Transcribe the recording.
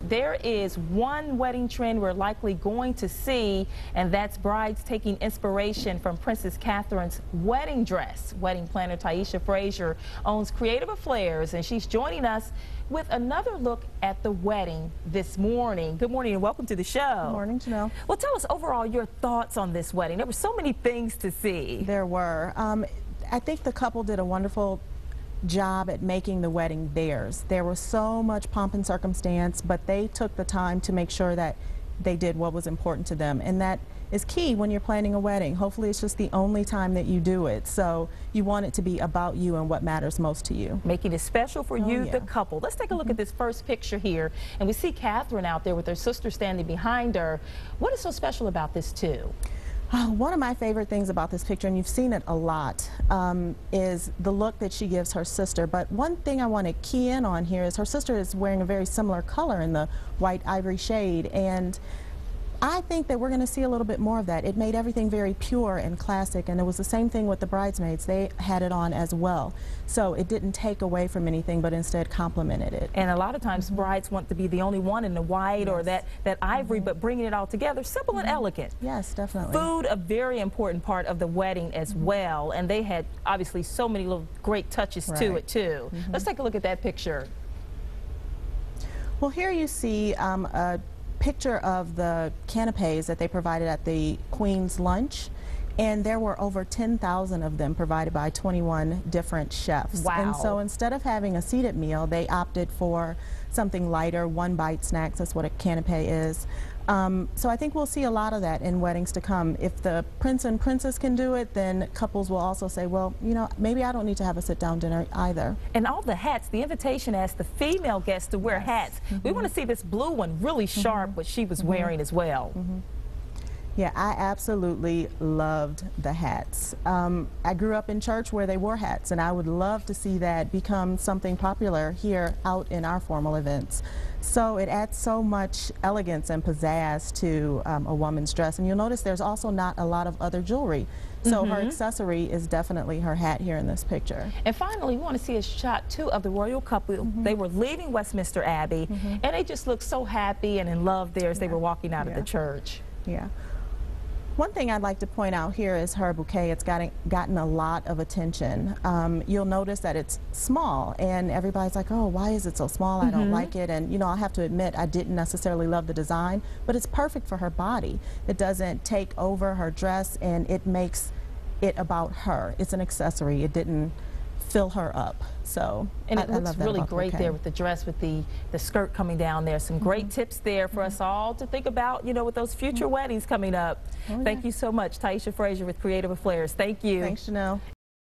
there is one wedding trend we're likely going to see, and that's brides taking inspiration from Princess Catherine's wedding dress. Wedding planner Tiesha Frazier owns Creative Afflairs, and she's joining us with another look at the wedding this morning. Good morning and welcome to the show. Good morning, Janelle. Well, tell us overall your thoughts on this wedding. There were so many things to see. There were. I think the couple did a wonderful job at making the wedding theirs. There was so much pomp and circumstance, but they took the time to make sure that they did what was important to them, and that is key when you're planning a wedding. Hopefully it's just the only time that you do it, so you want it to be about you and what matters most to you. Making it special for you, the couple. Let's take a look at this first picture here, and we see Catherine out there with her sister standing behind her. What is so special about this too? One of my favorite things about this picture, and you've seen it a lot, is the look that she gives her sister. But one thing I want to key in on here is her sister is wearing a very similar color in the white ivory shade, and I think that we're going to see a little bit more of that. It made everything very pure and classic, and it was the same thing with the bridesmaids. They had it on as well. So it didn't take away from anything, but instead complemented it. And a lot of times brides want to be the only one in the white or that ivory, but bringing it all together, simple and elegant. Yes, definitely. Food, a very important part of the wedding as well, and they had obviously so many little great touches to it too. Let's take a look at that picture. Well, here you see a picture of the canapes that they provided at the Queen's lunch, and there were over 10,000 of them provided by 21 different chefs. Wow. And so instead of having a seated meal, they opted for something lighter, one bite snacks. That's what a canapé is. So I think we'll see a lot of that in weddings to come. If the prince and princess can do it, then couples will also say, well, you know, maybe I don't need to have a sit-down dinner either. And all the hats, the invitation asked the female guests to wear hats. We want to see this blue one really sharp, what she was wearing as well. Yeah, I absolutely loved the hats. I grew up in church where they wore hats, and I would love to see that become something popular here out in our formal events. So it adds so much elegance and pizzazz to a woman's dress. And you'll notice there's also not a lot of other jewelry. So her accessory is definitely her hat here in this picture. And finally, we want to see a shot too of the royal couple. They were leaving Westminster Abbey, and they just looked so happy and in love there as they were walking out of the church. Yeah. One thing I'd like to point out here is her bouquet. It's gotten a lot of attention. You'll notice that it's small, and everybody's like, oh, why is it so small? I don't like it. And, you know, I have to admit, I didn't necessarily love the design, but it's perfect for her body. It doesn't take over her dress, and it makes it about her. It's an accessory. It didn't fill her up. So and it I looks love that really about the great bouquet. there with the dress, with the skirt coming down there. Some great tips there for us all to think about, you know, with those future weddings coming up. Thank you so much, Tiesha Frazier with Creative Afflairs. Thank you. Thanks, Janelle.